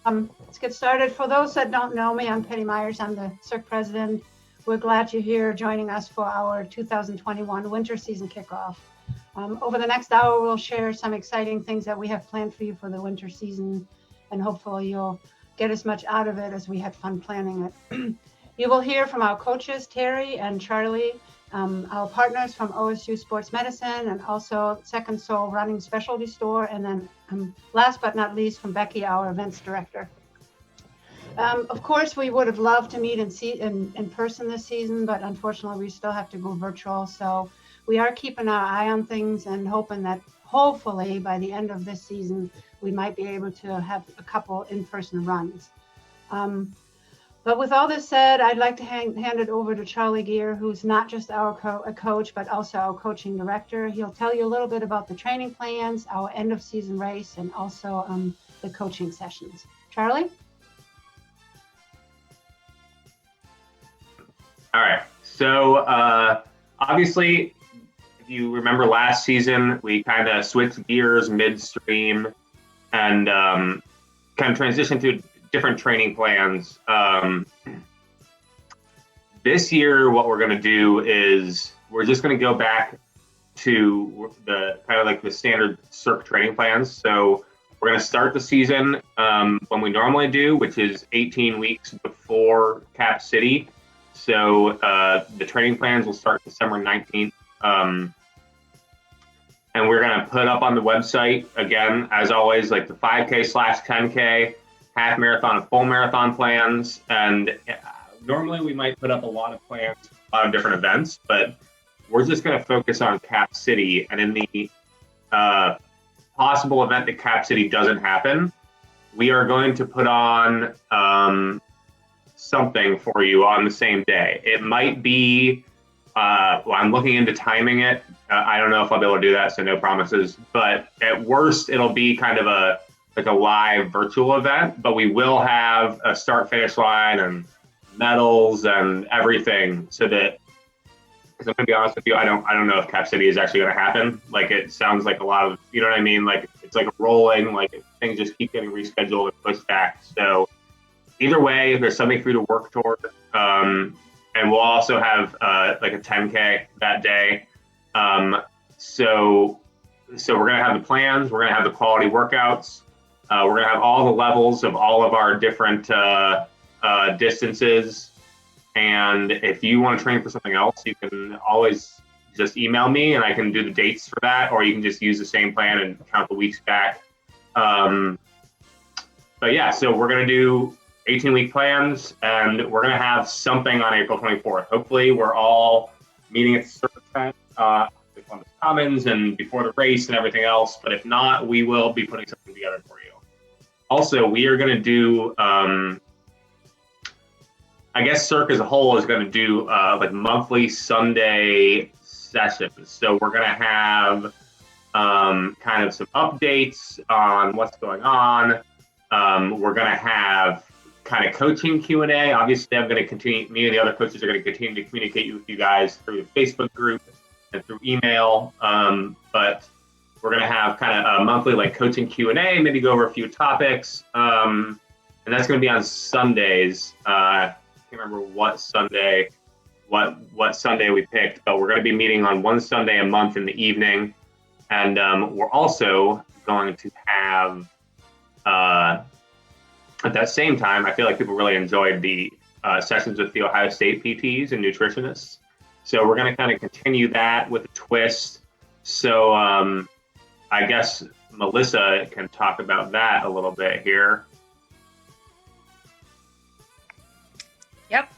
Let's get started. For those that don't know me, I'm Penny Myers. I'm the CERC president. We're glad you're here joining us for our 2021 winter season kickoff. Over the next hour, we'll share some exciting things that we have planned for you for the winter season, and hopefully you'll get as much out of it as we had fun planning it. You will hear from our coaches, Terry and Charlie, our partners from OSU Sports Medicine, and also Second Soul Running Specialty Store, and then last but not least from Becky, our events director. Of course, we would have loved to meet in person this season, but unfortunately we still have to go virtual. So we are keeping our eye on things and hoping that hopefully by the end of this season, we might be able to have a couple in-person runs. But with all this said, I'd like to hand it over to Charlie Gear, who's not just our coach, but also our coaching director. He'll tell you a little bit about the training plans, our end of season race, and also the coaching sessions. Charlie? All right, so obviously, if you remember last season, we kind of switched gears midstream and kind of transitioned to different training plans. This year, what we're going to do is we're just going to go back to the kind of like the standard CERC training plans. So we're going to start the season when we normally do, which is 18 weeks before Cap City. So the training plans will start December 19th. And we're going to put up on the website, again, as always, like the 5K/10K, half marathon and full marathon plans. And normally we might put up a lot of plans, a lot of different events, but we're just going to focus on Cap City. And in the possible event that Cap City doesn't happen, we are going to put on something for you on the same day. It might be, well, I'm looking into timing it. I don't know if I'll be able to do that, so no promises. But at worst, it'll be kind of a live virtual event, but we will have a start-finish line and medals and everything, so that, because I'm gonna be honest with you, I don't know if Cap City is actually gonna happen. Like, it sounds like a lot of, you know what I mean? Like, it's like a rolling, like things just keep getting rescheduled and pushed back. So either way, there's something for you to work toward. And we'll also have like a 10K that day. So we're gonna have the plans, we're gonna have the quality workouts, we're gonna have all the levels of all of our different distances. And if you want to train for something else, you can always just email me and I can do the dates for that, or you can just use the same plan and count the weeks back. But yeah, so we're gonna do 18-week plans, and we're going to have something on April 24th. Hopefully, we're all meeting at the CERC event with Columbus Commons and before the race and everything else. But if not, we will be putting something together for you. Also, we are going to do, I guess CERC as a whole is going to do like monthly Sunday sessions. So we're going to have kind of some updates on what's going on. We're going to have kind of coaching Q&A. Obviously, I'm going to continue, me and the other coaches are going to continue to communicate with you guys through the Facebook group and through email. But we're going to have kind of a monthly like coaching Q&A, maybe go over a few topics. And that's going to be on Sundays. I can't remember what Sunday we picked, but we're going to be meeting on one Sunday a month in the evening. And we're also going to have, at that same time, I feel like people really enjoyed the sessions with the Ohio State PTs and nutritionists. So we're going to kind of continue that with a twist. So I guess Melissa can talk about that a little bit here. Yep.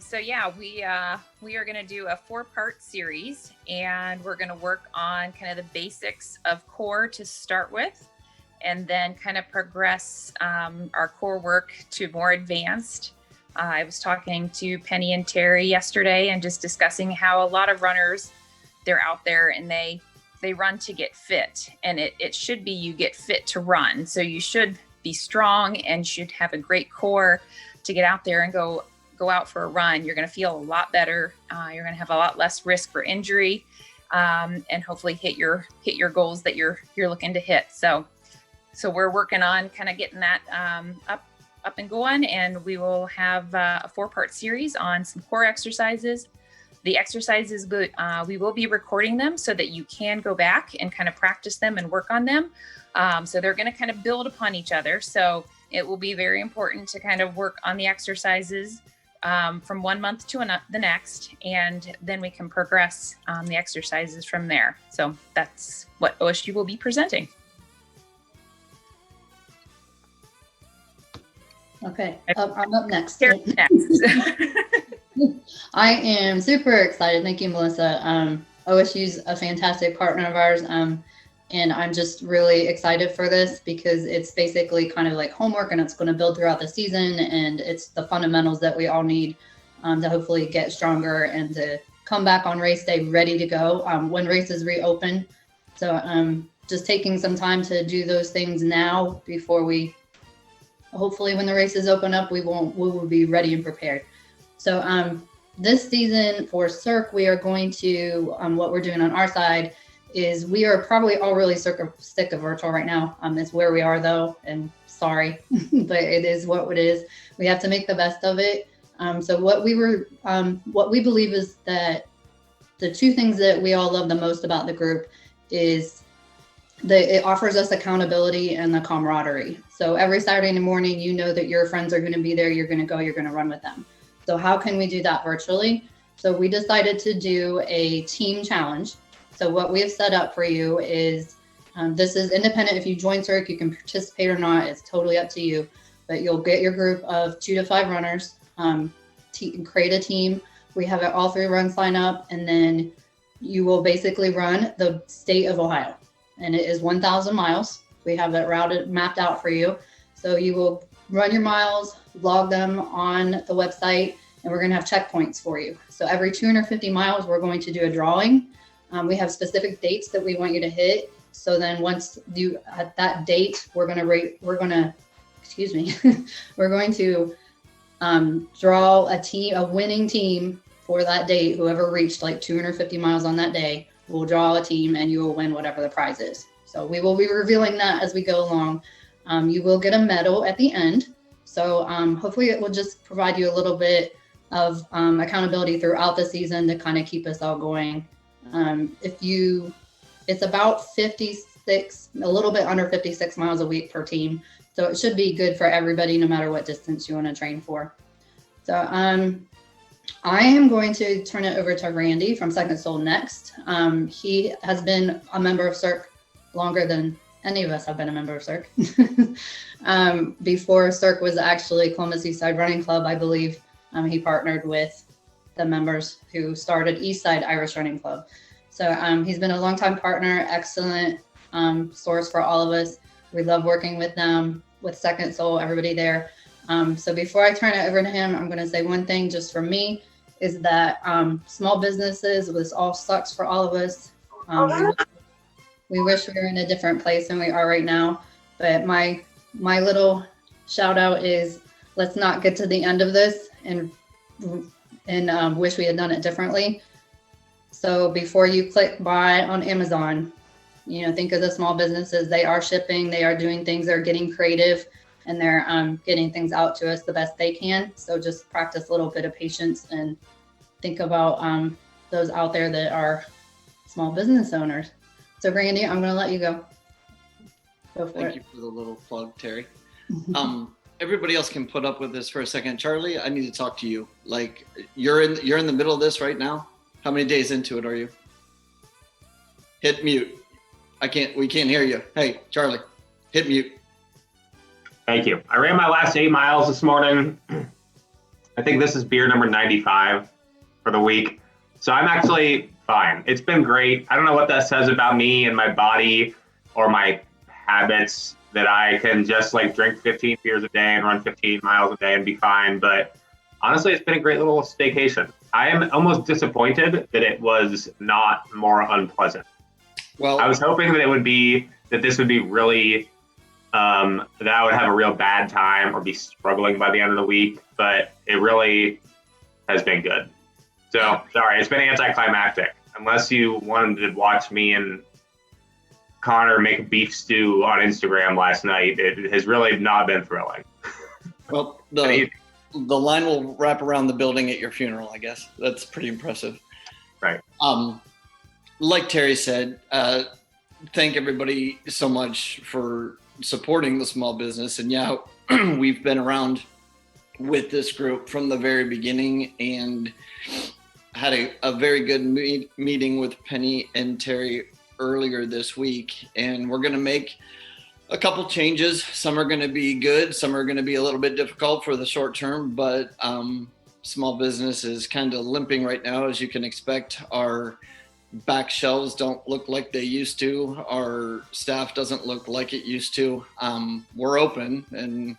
So yeah, we are going to do a 4-part series, and we're going to work on kind of the basics of core to start with, and then kind of progress our core work to more advanced. I was talking to Penny and Terry yesterday and just discussing how a lot of runners, they're out there and they run to get fit, and it should be you get fit to run. So you should be strong and should have a great core to get out there and go out for a run. You're going to feel a lot better. You're going to have a lot less risk for injury, and hopefully hit your goals that you're looking to hit. So So we're working on kind of getting that up and going, and we will have a 4-part series on some core exercises. The exercises, we will be recording them so that you can go back and kind of practice them and work on them. So they're going to kind of build upon each other. So it will be very important to kind of work on the exercises from 1 month to the next, and then we can progress the exercises from there. So that's what OSU will be presenting. Okay, I'm up next. Next. I am super excited. Thank you, Melissa. OSU's a fantastic partner of ours. And I'm just really excited for this because it's basically kind of like homework, and it's going to build throughout the season. And it's the fundamentals that we all need to hopefully get stronger and to come back on race day ready to go when races reopen. So just taking some time to do those things now before we, hopefully when the races open up, we will be ready and prepared. So this season for CERC, we are going to, what we're doing on our side is we are probably all really sick of virtual right now. It's where we are though, and sorry, but it is what it is. We have to make the best of it. So what we believe is that the two things that we all love the most about the group is that it offers us accountability and the camaraderie. So every Saturday morning, you know that your friends are going to be there. You're going to go, you're going to run with them. So how can we do that virtually? So we decided to do a team challenge. So what we have set up for you is, this is independent. If you join CERC, you can participate or not. It's totally up to you. But you'll get your group of 2 to 5 runners, create a team. We have it all 3 runs line up, and then you will basically run the state of Ohio. And it is 1,000 miles. We have it mapped out for you. So you will run your miles, log them on the website, and we're going to have checkpoints for you. So every 250 miles, we're going to do a drawing. We have specific dates that we want you to hit. So then once you at that date, we're going to draw a winning team for that date. Whoever reached like 250 miles on that day, we'll draw a team and you will win whatever the prize is. So we will be revealing that as we go along. You will get a medal at the end. So hopefully it will just provide you a little bit of accountability throughout the season to kind of keep us all going. It's about 56, a little bit under 56 miles a week per team. So it should be good for everybody, no matter what distance you want to train for. So I am going to turn it over to Randy from Second Soul next. He has been a member of CERC longer than any of us have been a member of CERC. Before CERC was actually Columbus Eastside Running Club, I believe he partnered with the members who started Eastside Irish Running Club. So he's been a longtime partner, excellent source for all of us. We love working with them, with Second Soul, everybody there. So before I turn it over to him, I'm going to say one thing just for me is that small businesses, this all sucks for all of us. We wish we were in a different place than we are right now. But my little shout out is, let's not get to the end of this and wish we had done it differently. So before you click buy on Amazon, think of the small businesses. They are shipping, they are doing things, they're getting creative, and they're getting things out to us the best they can. So just practice a little bit of patience and think about those out there that are small business owners. So Randy, I'm going to let you go. Go for it. Thank you for the little plug, Terry. Everybody else can put up with this for a second. Charlie, I need to talk to you. Like you're in the middle of this right now. How many days into it are you? Hit mute. We can't hear you. Hey, Charlie, hit mute. Thank you. I ran my last 8 miles this morning. I think this is beer number 95 for the week. So I'm actually fine. It's been great. I don't know what that says about me and my body or my habits, that I can just like drink 15 beers a day and run 15 miles a day and be fine. But honestly, it's been a great little staycation. I am almost disappointed that it was not more unpleasant. Well, I was hoping that this would be really, that I would have a real bad time or be struggling by the end of the week, but it really has been good. So sorry, it's been anticlimactic. Unless you wanted to watch me in Connor make a beef stew on Instagram last night. It has really not been thrilling. Well, And the line will wrap around the building at your funeral, I guess. That's pretty impressive. Right. Like Terry said, thank everybody so much for supporting the small business. And yeah, we've been around with this group from the very beginning and had a very good meeting with Penny and Terry earlier this week. And we're going to make a couple changes. Some are going to be good. Some are going to be a little bit difficult for the short term, but small business is kind of limping right now, as you can expect. Our back shelves don't look like they used to. Our staff doesn't look like it used to. We're open, and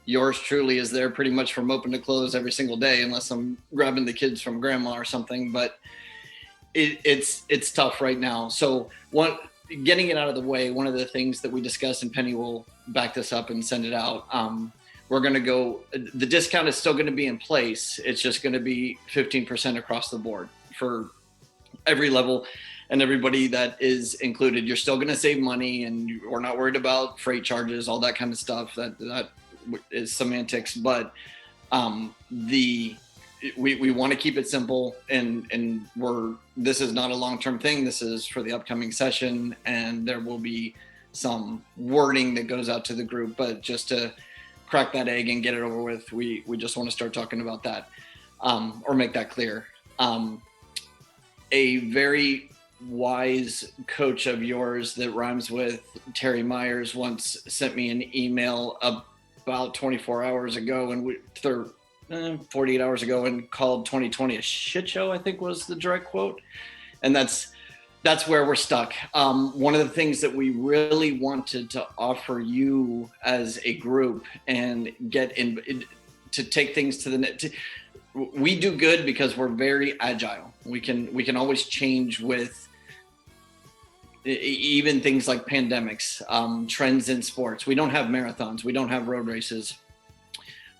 yours truly is there pretty much from open to close every single day, unless I'm grabbing the kids from grandma or something. But it's tough right now. So getting it out of the way, one of the things that we discussed, and Penny will back this up and send it out, we're going to go, the discount is still going to be in place. It's just going to be 15% across the board for every level and everybody that is included. You're still going to save money, and we're not worried about freight charges, all that kind of stuff. That is semantics, but we want to keep it simple, and this is not a long-term thing. This is for the upcoming session, and there will be some wording that goes out to the group, but just to crack that egg and get it over with, we just want to start talking about that, or make that clear. A very wise coach of yours that rhymes with Terry Myers once sent me an email about 24 hours ago, and 48 hours ago, and called 2020 a shit show, I think was the direct quote. And that's where we're stuck. One of the things that we really wanted to offer you as a group and get in to take things to the net. We do good because we're very agile. We can always change with even things like pandemics, trends in sports. We don't have marathons. We don't have road races.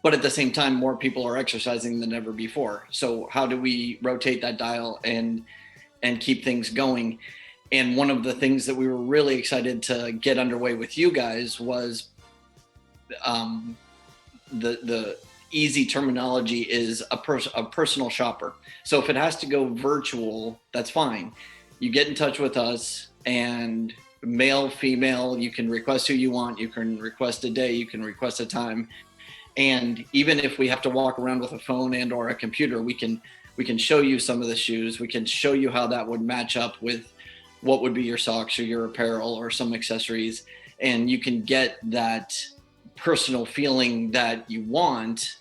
But at the same time, more people are exercising than ever before. So how do we rotate that dial and keep things going? And one of the things that we were really excited to get underway with you guys was the easy terminology is a personal shopper. So if it has to go virtual, that's fine. You get in touch with us, and male, female, you can request who you want. You can request a day. You can request a time. And even if we have to walk around with a phone and or a computer, we can show you some of the shoes. We can show you how that would match up with what would be your socks or your apparel or some accessories. And you can get that personal feeling that you want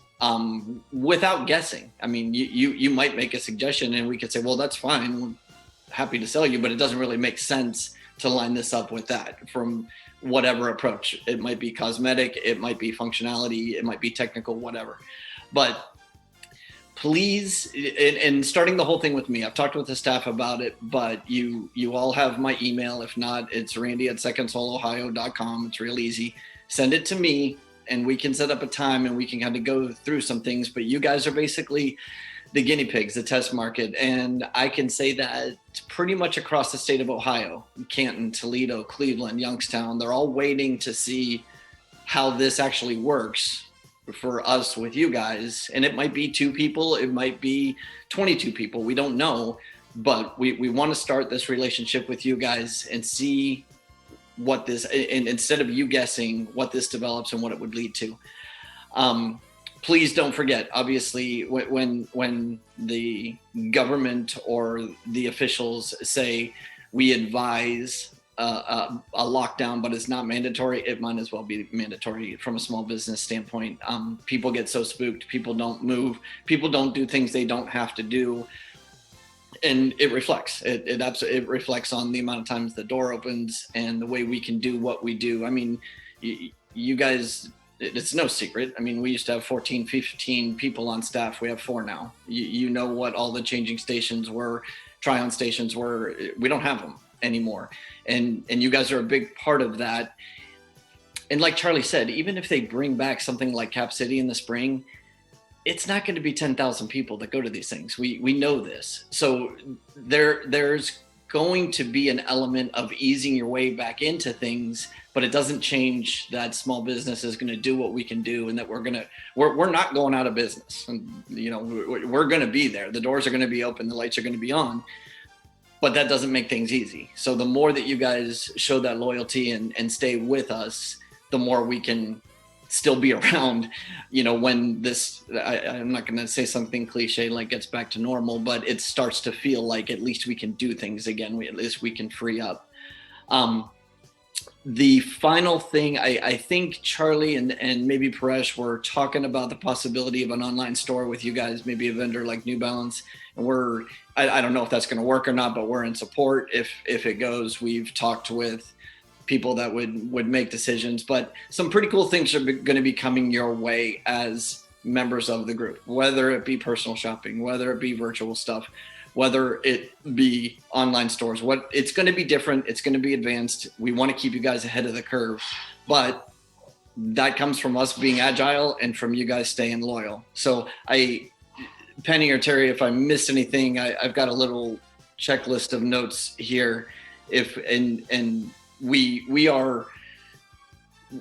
without guessing. I mean, you might make a suggestion and we could say, well, that's fine. We're happy to sell you, but it doesn't really make sense to line this up with that from whatever approach. It might be cosmetic, it might be functionality, it might be technical, whatever. But please, and starting the whole thing with me, I've talked with the staff about it, but you all have my email. If not, it's randy@secondsolohio.com. It's real easy. Send it to me and we can set up a time and we can kind of go through some things. But you guys are basically the guinea pigs, the test market. And I can say that pretty much across the state of Ohio, Canton, Toledo, Cleveland, Youngstown, they're all waiting to see how this actually works for us with you guys. And it might be 2 people, it might be 22 people, we don't know, but we want to start this relationship with you guys and see what this, and instead of you guessing what this develops and what it would lead to. Please don't forget, obviously, when the government or the officials say we advise a lockdown, but it's not mandatory, it might as well be mandatory from a small business standpoint. People get so spooked, people don't move, people don't do things they don't have to do. And it reflects, it absolutely, it reflects on the amount of times the door opens and the way we can do what we do. I mean, you guys, it's no secret. I mean, we used to have 14, 15 people on staff. We have 4 now. You know what all the changing stations were, try-on stations were. We don't have them anymore. And you guys are a big part of that. And like Charlie said, even if they bring back something like Cap City in the spring, it's not going to be 10,000 people that go to these things. We know this. So there's going to be an element of easing your way back into things, but it doesn't change that small business is going to do what we can do, and that we're not going out of business. And, you know, we're going to be there. The doors are going to be open. The lights are going to be on, but that doesn't make things easy. So the more that you guys show that loyalty and stay with us, the more we can still be around, you know, when this, I'm not going to say something cliche like gets back to normal, but it starts to feel like at least we can do things again. At least we can free up. The final thing, I think Charlie and maybe Paresh were talking about the possibility of an online store with you guys, maybe a vendor like New Balance. And I don't know if that's going to work or not, but we're in support if it goes. We've talked with people that would make decisions, but some pretty cool things are going to be coming your way as members of the group, whether it be personal shopping, whether it be virtual stuff, whether it be online stores. It's going to be different. It's going to be advanced. We want to keep you guys ahead of the curve, but that comes from us being agile and from you guys staying loyal. So Penny or Terry, if I missed anything, I've got a little checklist of notes here. We are,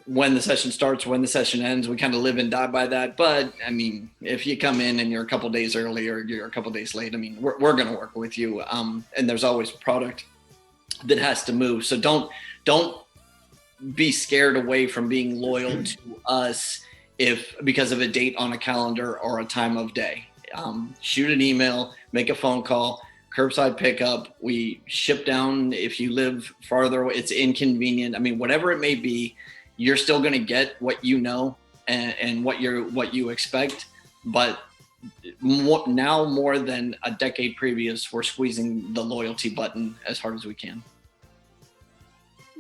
when the session starts, when the session ends, we kind of live and die by that. But I mean, if you come in and you're a couple days early or you're a couple days late, I mean, we're going to work with you. And there's always product that has to move. So don't be scared away from being loyal to us because of a date on a calendar or a time of day. Shoot an email, make a phone call. Curbside pickup, we ship down. If you live farther away, it's inconvenient. I mean, whatever it may be, you're still going to get what you know and what you expect. But now more than a decade previous, we're squeezing the loyalty button as hard as we can.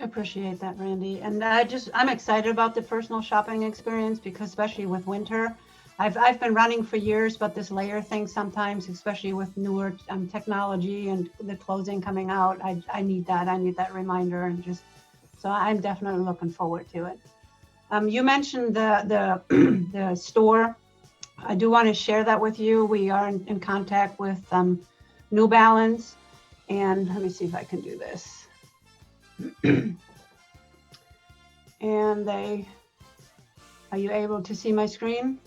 I appreciate that, Randy. And I'm excited about the personal shopping experience because especially with winter, I've been running for years, but this layer thing sometimes, especially with newer technology and the clothing coming out, I need that reminder, and so I'm definitely looking forward to it. You mentioned the store. I do want to share that with you. We are in contact with New Balance, and let me see if I can do this. And are you able to see my screen?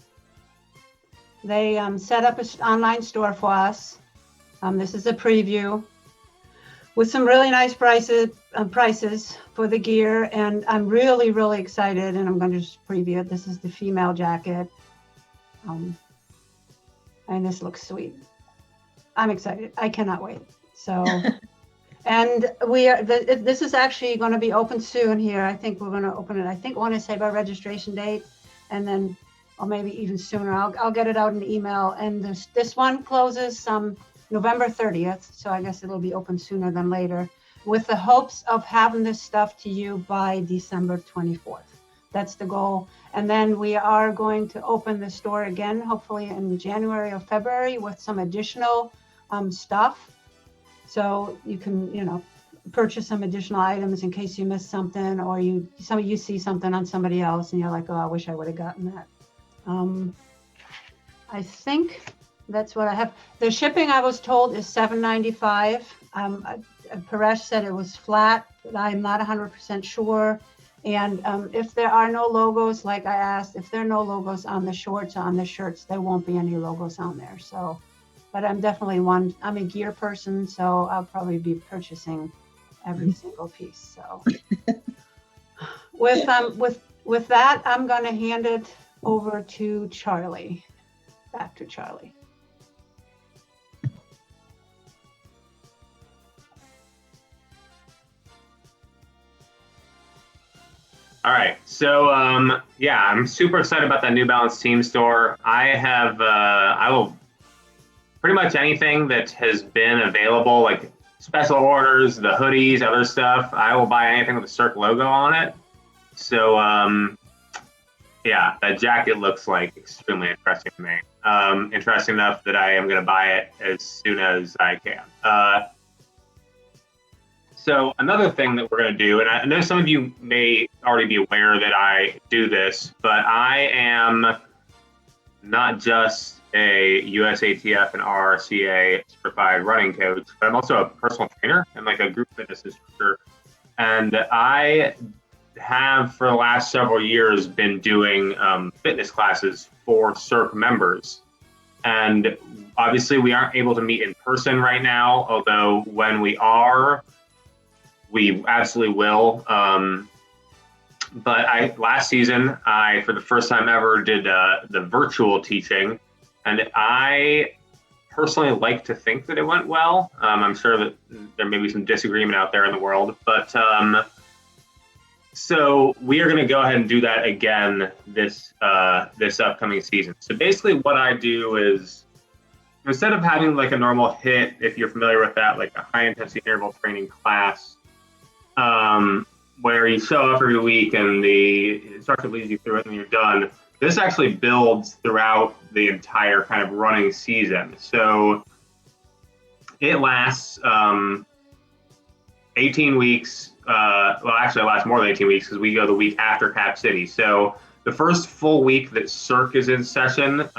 They set up an online store for us. This is a preview with some really nice prices for the gear. And I'm really, really excited. And I'm going to just preview it. This is the female jacket. And this looks sweet. I'm excited. I cannot wait. So, and this is actually going to be open soon here. I think we're going to open it. I want to say by registration date, and then or maybe even sooner. I'll get it out in the email. And this one closes November 30th. So I guess it'll be open sooner than later, with the hopes of having this stuff to you by December 24th. That's the goal. And then we are going to open the store again, hopefully in January or February, with some additional stuff. So you can, purchase some additional items in case you missed something, or you see something on somebody else and you're like, oh, I wish I would have gotten that. I think that's what I have. The shipping, I was told, is $7.95. Paresh said it was flat, but I'm not 100% sure. And if there are no logos, like I asked, if there are no logos on the shorts or on the shirts, there won't be any logos on there. So, but I'm definitely I'm a gear person, so I'll probably be purchasing every single piece. So with that, I'm going to hand it over to Charlie. Back to Charlie. All right. So, I'm super excited about that New Balance team store. I will pretty much anything that has been available, like special orders, the hoodies, other stuff. I will buy anything with the CERC logo on it. So, that jacket looks like extremely interesting to me. Interesting enough that I am going to buy it as soon as I can. So another thing that we're going to do, and I know some of you may already be aware that I do this, but I am not just a USATF and RRCA certified running coach, but I'm also a personal trainer and like a group fitness instructor. And I have for the last several years been doing fitness classes for CERC members. And obviously we aren't able to meet in person right now, although when we are, we absolutely will. But last season, I, for the first time ever, did the virtual teaching. And I personally like to think that it went well. I'm sure that there may be some disagreement out there in the world, but so we are going to go ahead and do that again this upcoming season. So basically what I do is, instead of having like a normal HIIT, if you're familiar with that, like a high intensity interval training class, where you show up every week and the instructor leads you through it and you're done, this actually builds throughout the entire kind of running season. So it lasts 18 weeks. Well, actually it lasts more than 18 weeks because we go the week after Cap City. So the first full week that CERC is in session,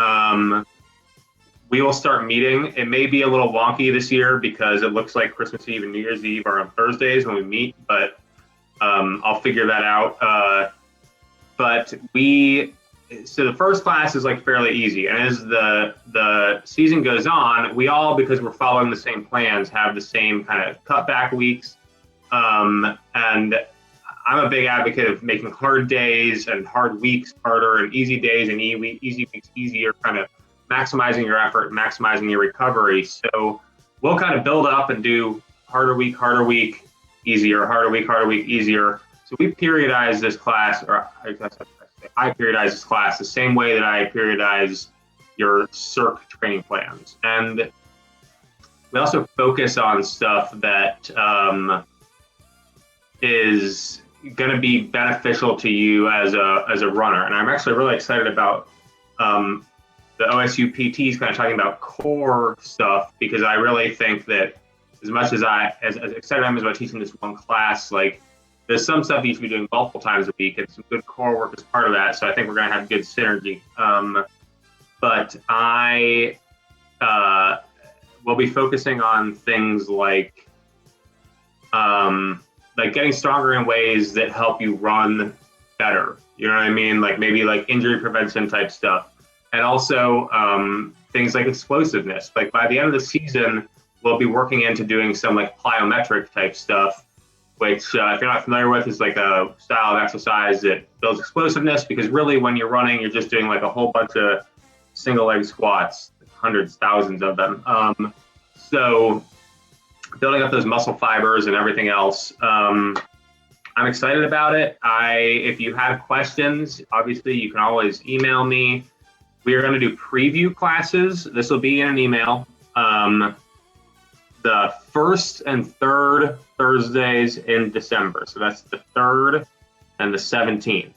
we will start meeting. It may be a little wonky this year because it looks like Christmas Eve and New Year's Eve are on Thursdays when we meet, but I'll figure that out. So the first class is like fairly easy. And as the season goes on, we all, because we're following the same plans, have the same kind of cutback weeks. And I'm a big advocate of making hard days and hard weeks harder and easy days and easy weeks easier, kind of maximizing your effort, maximizing your recovery. So we'll kind of build up and do harder week, easier, harder week, easier. So we periodize this class, or I periodize this class the same way that I periodize your CERC training plans. And we also focus on stuff that is going to be beneficial to you as a runner. And I'm actually really excited about the OSU PTs kind of talking about core stuff, because I really think that as much as as excited I am about teaching this one class, like there's some stuff you should be doing multiple times a week, and some good core work is part of that. So I think we're going to have good synergy. But I will be focusing on things like getting stronger in ways that help you run better. You know what I mean? Like maybe like injury prevention type stuff. And also things like explosiveness. Like by the end of the season, we'll be working into doing some like plyometric type stuff, which if you're not familiar with, is like a style of exercise that builds explosiveness, because really when you're running, you're just doing like a whole bunch of single leg squats, hundreds, thousands of them. So building up those muscle fibers and everything else. I'm excited about it. If you have questions, obviously you can always email me. We are going to do preview classes. This will be in an email. The first and third Thursdays in December. So that's the 3rd and the 17th.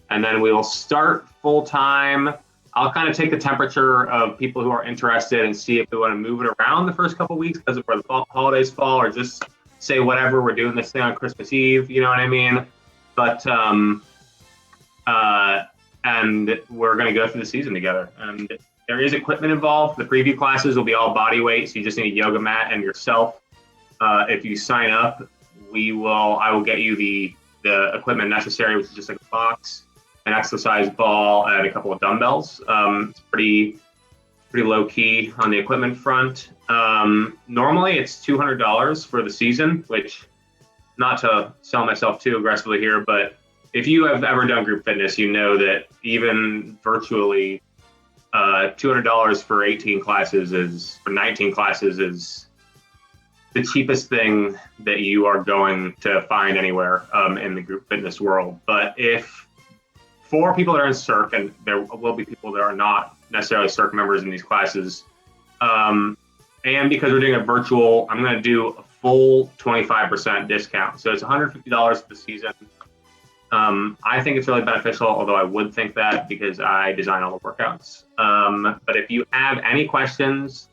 And then we will start full time. I'll kind of take the temperature of people who are interested and see if we want to move it around the first couple of weeks because of where the holidays fall, or just say whatever, we're doing this thing on Christmas Eve, you know what I mean? But and we're going to go through the season together. And there is equipment involved. The preview classes will be all body weight, so you just need a yoga mat and yourself. If you sign up, I will get you the equipment necessary, which is just like a box, an exercise ball, and a couple of dumbbells. It's pretty low key on the equipment front. Normally it's $200 for the season, which, not to sell myself too aggressively here, but if you have ever done group fitness, you know that even virtually $200 for 19 classes is the cheapest thing that you are going to find anywhere in the group fitness world. But if for people that are in CERC, and there will be people that are not necessarily CERC members in these classes, and because we're doing a virtual, I'm going to do a full 25% discount. So it's $150 for the season. I think it's really beneficial, although I would think that because I design all the workouts. But if you have any questions,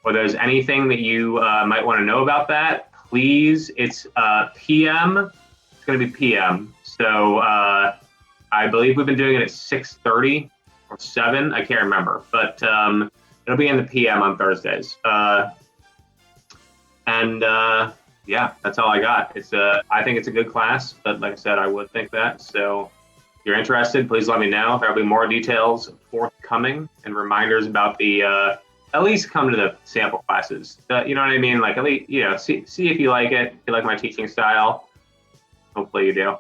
or there's anything that you might want to know about that, please, it's PM. It's going to be PM. So I believe we've been doing it at 6:30 or 7. I can't remember. But It'll be in the PM on Thursdays. Yeah, that's all I got. I think it's a good class, but like I said, I would think that. So if you're interested, please let me know. There'll be more details forthcoming and reminders about the, at least come to the sample classes. You know what I mean? Like, at least, see if you like it, if you like my teaching style. Hopefully you do.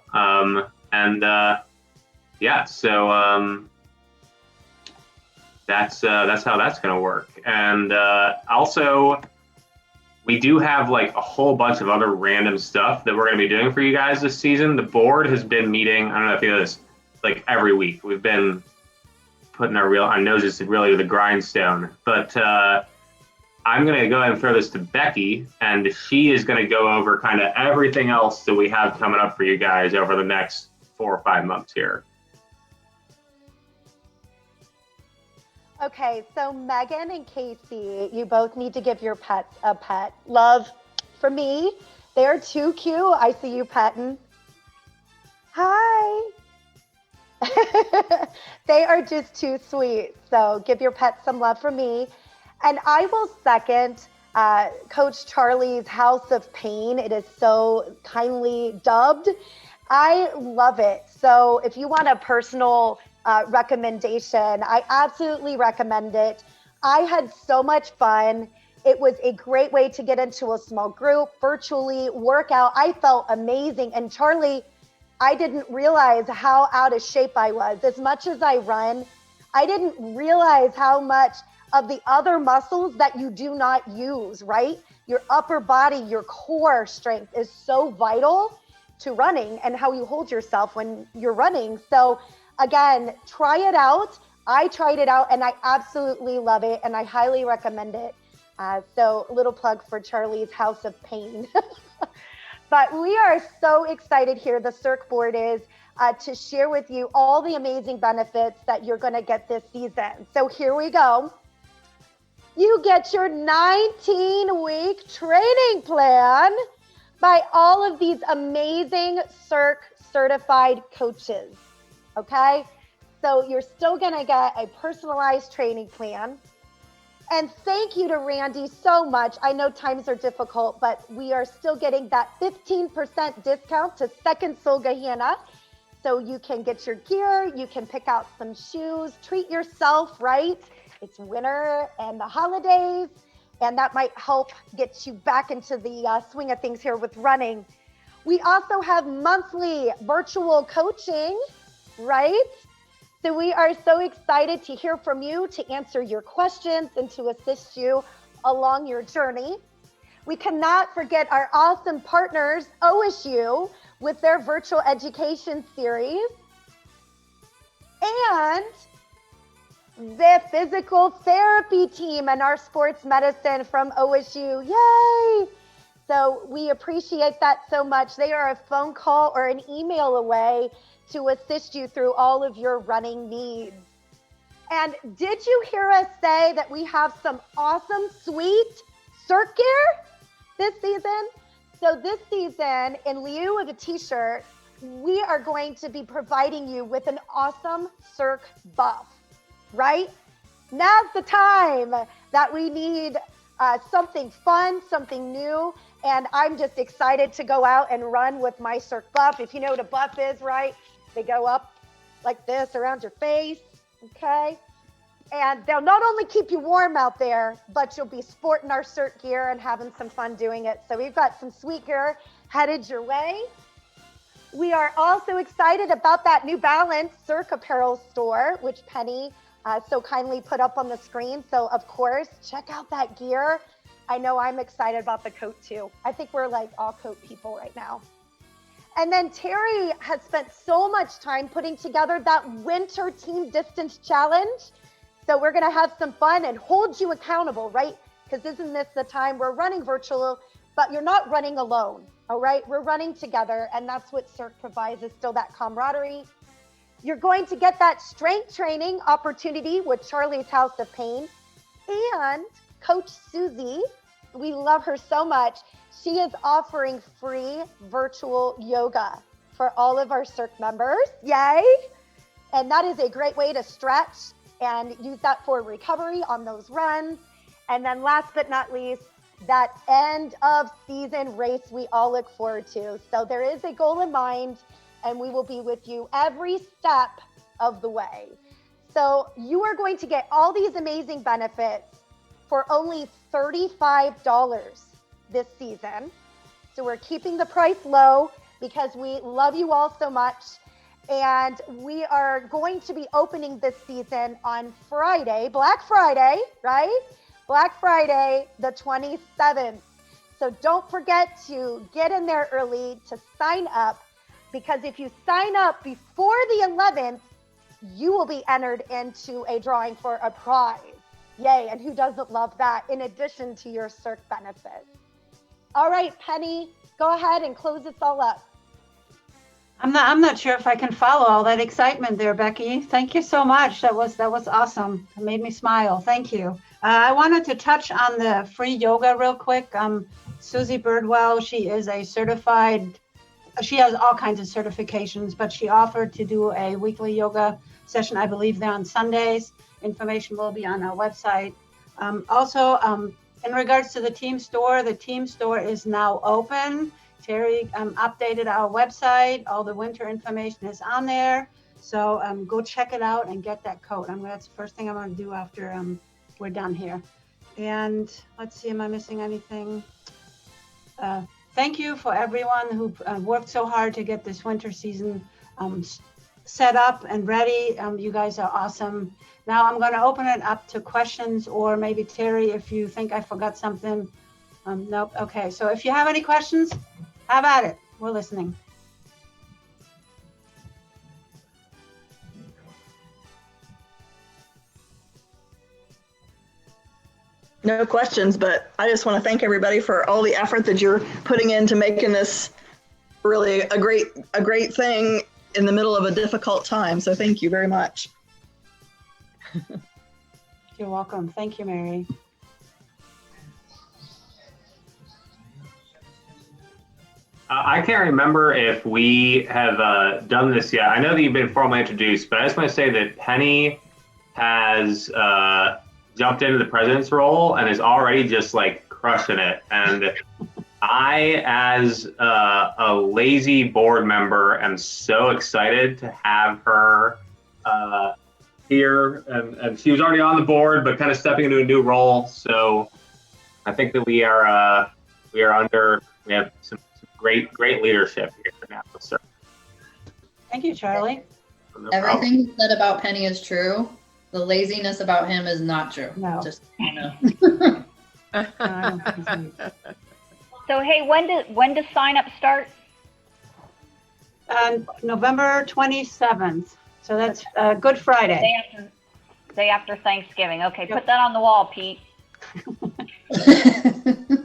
That's how that's going to work. And also, we do have like a whole bunch of other random stuff that we're going to be doing for you guys this season. The board has been meeting, I don't know if you know this, like every week. We've been putting our noses really to the grindstone. But I'm going to go ahead and throw this to Becky, and she is going to go over kind of everything else that we have coming up for you guys over the next 4 or 5 months here. Okay, so Megan and Casey, you both need to give your pets a pet. Love for me. They're too cute. I see you petting. Hi. They are just too sweet. So give your pets some love from me. And I will second Coach Charlie's House of Pain. It is so kindly dubbed. I love it. So if you want a personal recommendation, I absolutely recommend it. I had so much fun. It was a great way to get into a small group, virtually work out. I felt amazing. And Charlie, I didn't realize how out of shape I was. As much as I run, I didn't realize how much of the other muscles that you do not use, right? Your upper body, your core strength is so vital to running and how you hold yourself when you're running. So again, try it out. I tried it out and I absolutely love it and I highly recommend it. So a little plug for Charlie's House of Pain. But we are so excited here, the CERC board is, to share with you all the amazing benefits that you're going to get this season. So here we go. You get your 19-week training plan by all of these amazing CERC certified coaches. Okay, so you're still gonna get a personalized training plan. And thank you to Randy so much. I know times are difficult, but we are still getting that 15% discount to Second Soul Gehenna. So you can get your gear, you can pick out some shoes, treat yourself, right? It's winter and the holidays, and that might help get you back into the swing of things here with running. We also have monthly virtual coaching, right? So we are so excited to hear from you, to answer your questions and to assist you along your journey. We cannot forget our awesome partners, OSU, with their virtual education series, and the physical therapy team and our sports medicine from OSU. Yay! So we appreciate that so much. They are a phone call or an email away to assist you through all of your running needs. And did you hear us say that we have some awesome, sweet CERC gear this season? So this season, in lieu of a t-shirt, we are going to be providing you with an awesome CERC buff, right? Now's the time that we need something fun, something new. And I'm just excited to go out and run with my CERC buff. If you know what a buff is, right? They go up like this around your face, okay? And they'll not only keep you warm out there, but you'll be sporting our CERC gear and having some fun doing it. So we've got some sweet gear headed your way. We are also excited about that New Balance CERC apparel store, which Penny so kindly put up on the screen. So of course, check out that gear. I know I'm excited about the coat too. I think we're like all coat people right now. And then Terry has spent so much time putting together that winter team distance challenge. So we're gonna have some fun and hold you accountable, right? Because isn't this the time we're running virtual, but you're not running alone, all right? We're running together, and that's what CERC provides, is still that camaraderie. You're going to get that strength training opportunity with Charlie's House of Pain. And Coach Susie, we love her so much. She is offering free virtual yoga for all of our CERC members. Yay! And that is a great way to stretch and use that for recovery on those runs. And then last but not least, that end of season race we all look forward to. So there is a goal in mind, and we will be with you every step of the way. So you are going to get all these amazing benefits for only $35 this season. So we're keeping the price low because we love you all so much. And we are going to be opening this season on Friday, Black Friday, right? Black Friday, the 27th. So don't forget to get in there early to sign up, because if you sign up before the 11th, you will be entered into a drawing for a prize. Yay, and who doesn't love that, in addition to your CERC benefits? All right, Penny, go ahead and close this all up. I'm not sure if I can follow all that excitement there, Becky. Thank you so much. That was awesome. It made me smile. Thank you. I wanted to touch on the free yoga real quick. Susie Birdwell, she is a certified, she has all kinds of certifications, but she offered to do a weekly yoga session, I believe they're on Sundays. Information will be on our website. Also, in regards to the team store is now open. Terry updated our website. All the winter information is on there. So go check it out and get that coat. That's the first thing I'm going to do after we're done here. And let's see, am I missing anything? Thank you for everyone who worked so hard to get this winter season set up and ready. You guys are awesome. Now I'm going to open it up to questions, or maybe Terry, if you think I forgot something. Nope. Okay. So if you have any questions, have at it. We're listening. No questions, but I just want to thank everybody for all the effort that you're putting into making this really a great thing in the middle of a difficult time. So thank you very much. You're welcome. Thank you, Mary. I can't remember if we have done this yet. I know that you've been formally introduced, but I just want to say that Penny has jumped into the president's role and is already just like crushing it. And I, as a lazy board member, am so excited to have her here. And she was already on the board, but kind of stepping into a new role. So I think that we have some great leadership here now. So. Thank you, Charlie. No Everything you said about Penny is true. The laziness about him is not true. No. Just, you know. So hey, when does sign up start? November 27th. So that's Good Friday. Day after Thanksgiving. Okay, put that on the wall, Pete.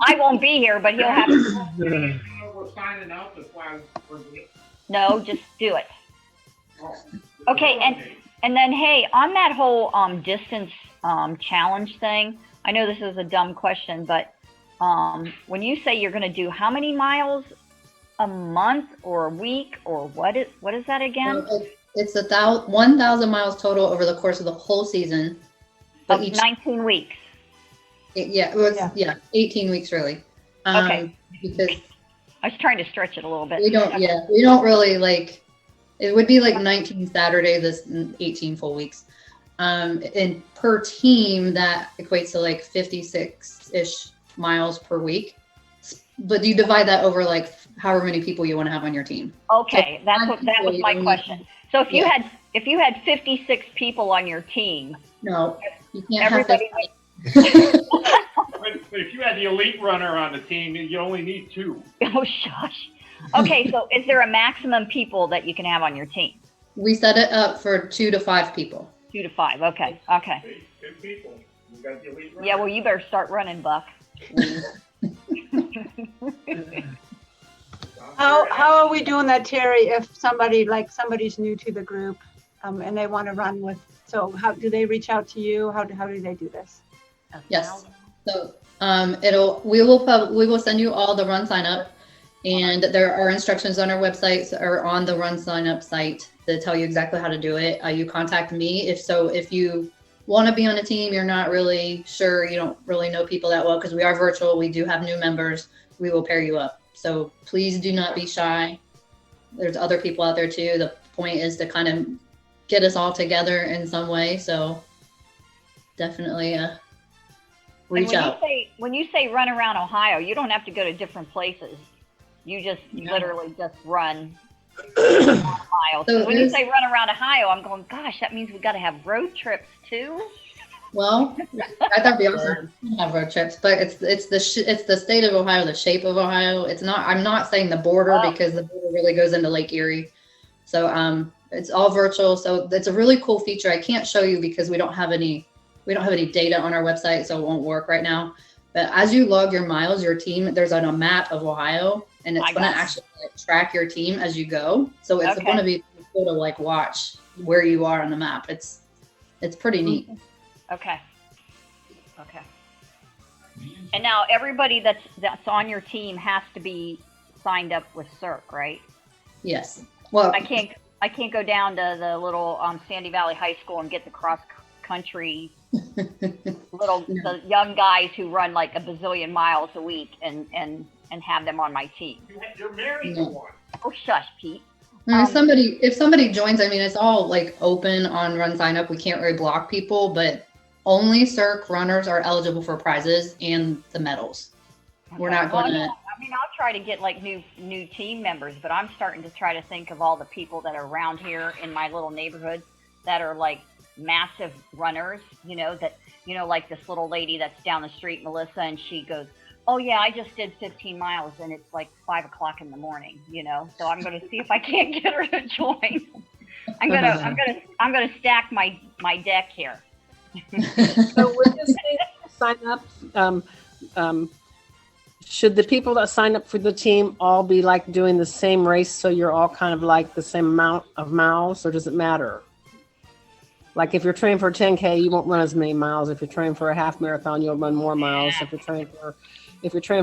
I won't be here, but he'll have to. We're signing up. That's why we're doing it. No, just do it. Okay, and then hey, on that whole distance challenge thing, I know this is a dumb question, but when you say you're going to do how many miles a month or a week, or what is that again? It's 1,000 miles total over the course of the whole season. But 19 weeks. 18 weeks really. Okay. Because I was trying to stretch it a little bit. we don't really like, it would be like 19 Saturday, this 18 full weeks. And per team, that equates to like 56-ish miles per week. But you divide that over like however many people you want to have on your team. Okay, So that was my question. So if you had 56 people on your team, no, you can't everybody. But if you had the elite runner on the team, you only need 2. Oh shush. Okay, so is there a maximum people that you can have on your team? We set it up for 2 to 5 people. 2 to 5. Okay. 2 people. You got the elite runner. Yeah. Well, you better start running, Buck. How are we doing that, Terry? If somebody's new to the group and they want to run with, so how do they reach out to you? How do they do this? Yes. So we will send you all the run sign up, and there are instructions on our website or on the run sign up site that tell you exactly how to do it. You contact me if you want to be on a team, you're not really sure, you don't really know people that well, because we are virtual, we do have new members, we will pair you up. So please do not be shy. There's other people out there too. The point is to kind of get us all together in some way. So definitely reach out. When you say run around Ohio, you don't have to go to different places. You just literally just run miles. So when you say run around Ohio, I'm going, gosh, that means we got to have road trips too. Well, I thought we also have road trips, but it's the state of Ohio, the shape of Ohio. It's not. I'm not saying the border because the border really goes into Lake Erie. So it's all virtual. So it's a really cool feature. I can't show you because we don't have any data on our website, so it won't work right now. But as you log your miles, your team, there's a map of Ohio, and it's going to actually track your team as you go. So it's going to be cool to like watch where you are on the map. It's pretty neat. Okay. And now everybody that's on your team has to be signed up with CERC, right? Yes. Well, I can't go down to the little Sandy Valley High School and get the cross country the young guys who run like a bazillion miles a week and have them on my team. You're married to one. Oh, shush, Pete. If somebody joins, I mean, it's all like open on Run Sign Up. We can't really block people, but only CERC runners are eligible for prizes and the medals. Okay. We're not going to. I mean, I'll try to get like new team members, but I'm starting to try to think of all the people that are around here in my little neighborhood that are like massive runners, like this little lady that's down the street, Melissa, and she goes, oh yeah, I just did 15 miles and it's like 5 o'clock in the morning, so I'm going to see if I can't get her to join. I'm going to stack my deck here. So we're just saying sign up. Should the people that sign up for the team all be like doing the same race, so you're all kind of like the same amount of miles, or does it matter? Like if you're training for a 10K, you won't run as many miles. If you're training for a half marathon, you'll run more miles. If you're training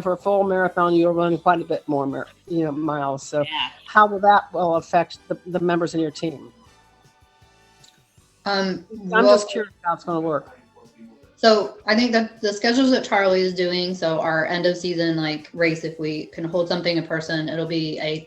for a full marathon, you'll run quite a bit more miles. So how will that affect the members in your team? I'm just curious how it's going to work. So I think that the schedules that Charlie is doing, so our end of season like race, if we can hold something in person, it'll be I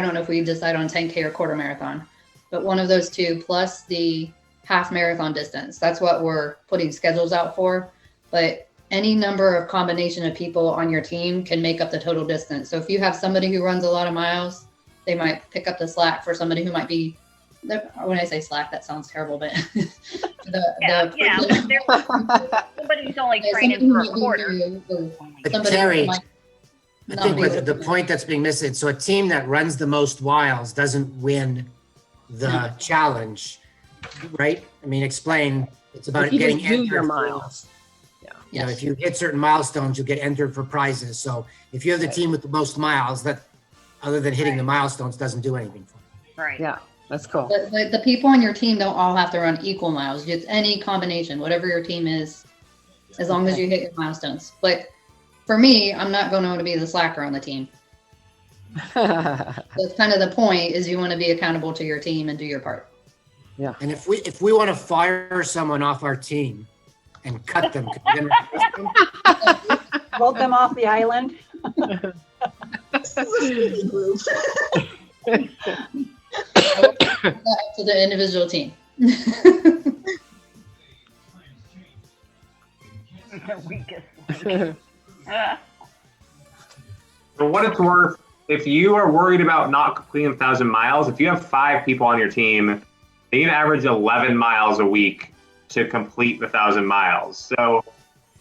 don't know if we decide on 10K or quarter marathon, but one of those two plus the half marathon distance. That's what we're putting schedules out for. But any number of combination of people on your team can make up the total distance. So if you have somebody who runs a lot of miles, they might pick up the slack for somebody who might be. When I say slack, that sounds terrible, but somebody's only training for a quarter. But Terry, I think with the point that's being missed, so a team that runs the most miles doesn't win the challenge, right? I mean, explain. It's about getting entered your miles. If you hit certain milestones, you'll get entered for prizes. So if you have the team with the most miles, that other than hitting the milestones doesn't do anything for you. Right. Yeah. That's cool. But the people on your team don't all have to run equal miles. It's any combination, whatever your team is, as long as you hit your milestones. But for me, I'm not going to be the slacker on the team. That's kind of the point, is you want to be accountable to your team and do your part. Yeah. And if we want to fire someone off our team and cut them, vote them off the island. To the individual team. For what it's worth, if you are worried about not completing 1,000 miles, if you have 5 people on your team, they need to average 11 miles a week to complete the 1,000 miles. So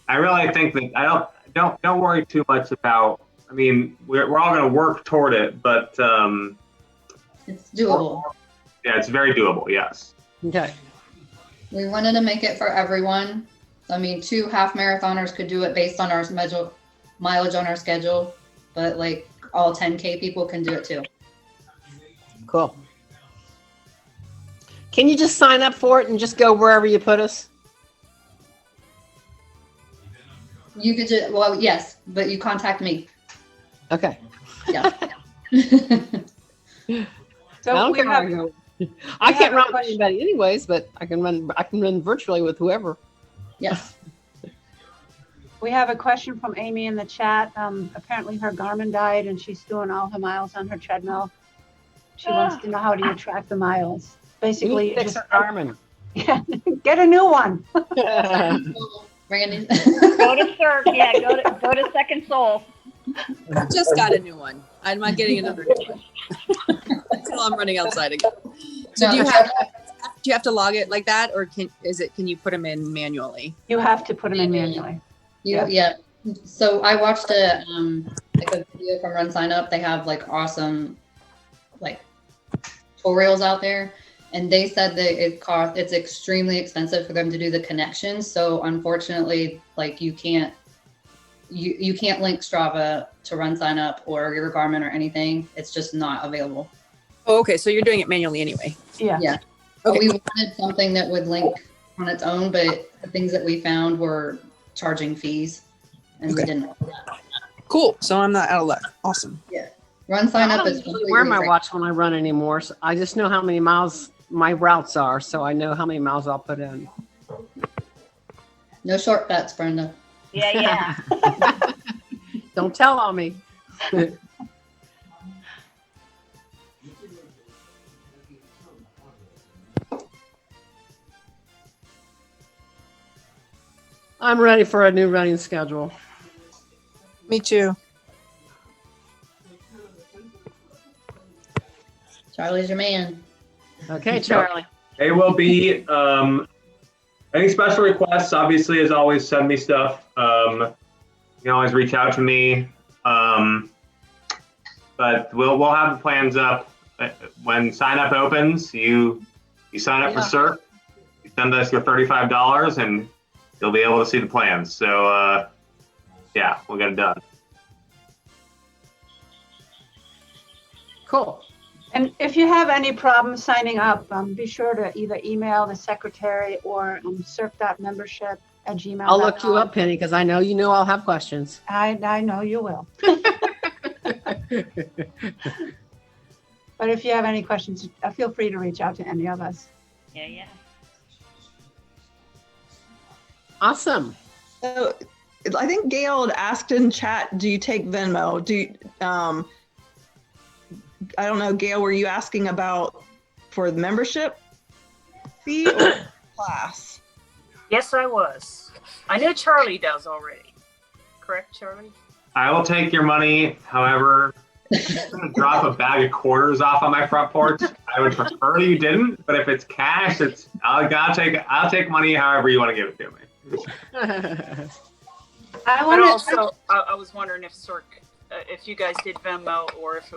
I really think that don't worry too much about. I mean, we're all going to work toward it, but it's doable. Yeah, it's very doable. Yes. Okay. We wanted to make it for everyone. I mean, 2 half marathoners could do it based on our mileage on our schedule, but like all 10K people can do it too. Cool. Can you just sign up for it and just go wherever you put us? You could just, well, yes, but you contact me. Okay. Yeah. So I have can't a run with question. anybody anyways, but I can run virtually with whoever. Yes. We have a question from Amy in the chat. Apparently her Garmin died and she's doing all her miles on her treadmill. She wants to know, how do you track the miles? We need Basically, to fix just our Garmin. get a new one. Randy. Go to CERC. Yeah, go to Second Soul. I just got a new one. I'm not getting another new one until I'm running outside again. So do you have to log it like that, or can you put them in manually? You have to put them in manually. Yeah. So I watched a video from Run Sign Up. They have like awesome tutorials out there, and they said that it's extremely expensive for them to do the connections. So unfortunately, like you can't link Strava to Run Sign Up or your Garmin or anything. It's just not available. Oh, okay. So you're doing it manually anyway. Yeah. Okay. We wanted something that would link on its own, but the things that we found were charging fees, and we didn't. Cool. So I'm not out of luck. Awesome. Yeah. Run Sign I Up don't is usually wear my free. watch when I run anymore. So I just know how many miles my routes are, so I know how many miles I'll put in. No shortcuts, Brenda. Yeah. Don't tell on me. I'm ready for a new running schedule. Me too. Charlie's your man. Okay, Charlie. They will be, any special requests, obviously, as always, send me stuff. You can always reach out to me. But we'll have the plans up. When sign up opens, you sign up for CERC, you send us your $35 and you'll be able to see the plans. So yeah, we'll get it done. Cool. And if you have any problems signing up, be sure to either email the secretary or circ.membership@gmail.com. I'll look you up, Penny, because I know I'll have questions. I know you will. But if you have any questions, feel free to reach out to any of us. Yeah. Awesome. So I think Gail had asked in chat, do you take Venmo? I don't know, Gail, were you asking about for the membership fee or class? Yes, I was. I know Charlie does already. Correct, Charlie? I will take your money. However, I'm gonna drop a bag of quarters off on my front porch. I would prefer you didn't, but if it's cash, I'll take money however you want to give it to me. I was wondering if CERC, if you guys did Venmo or if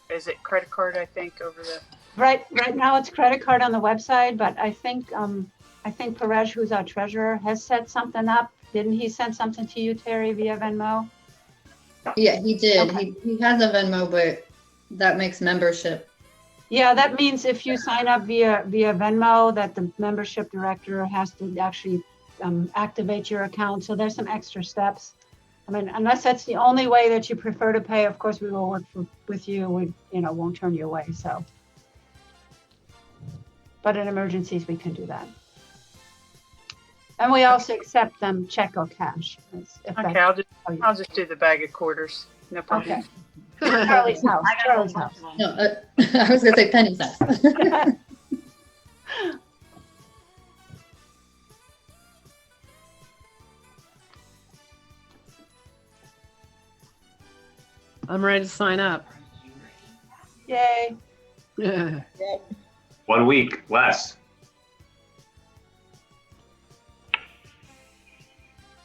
is it credit card? I think over the right now it's credit card on the website, but I think Paresh, who's our treasurer, has set something up. Didn't he send something to you, Terry, via Venmo? Yeah, he did. Okay. He has a Venmo, but that makes membership. Yeah, that means if you sign up via Venmo, that the membership director has to actually activate your account. So there's some extra steps. I mean, unless that's the only way that you prefer to pay, of course we will work with you. We won't turn you away. So, but in emergencies we can do that. And we also accept check or cash. Okay, I'll just do the bag of quarters. No problem. Okay. Charlie's house. Charlie's house. No, I was gonna say Penny's house. I'm ready to sign up. Yay. 1 week less.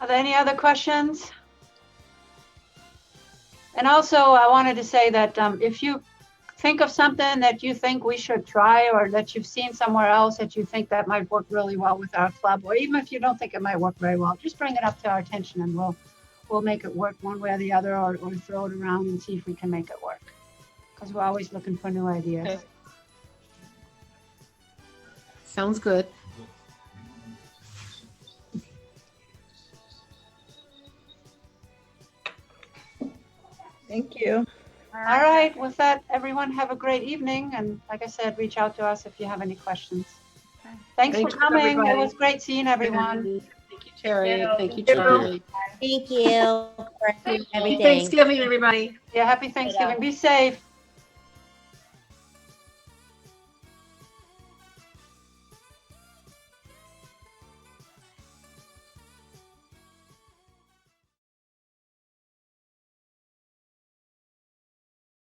Are there any other questions? And also, I wanted to say that if you think of something that you think we should try or that you've seen somewhere else that you think that might work really well with our club, or even if you don't think it might work very well, just bring it up to our attention and we'll make it work one way or the other, or throw it around and see if we can make it work. Because we're always looking for new ideas. Okay. Sounds good. Thank you. All right, with that, everyone have a great evening. And like I said, reach out to us if you have any questions. Thanks Thank for you, coming. everybody. It was great seeing everyone. Thank you, Terry. Thank you, Thank you. Charlie. Thank you for Happy everything. Thanksgiving, everybody. Yeah, happy Thanksgiving. Be safe.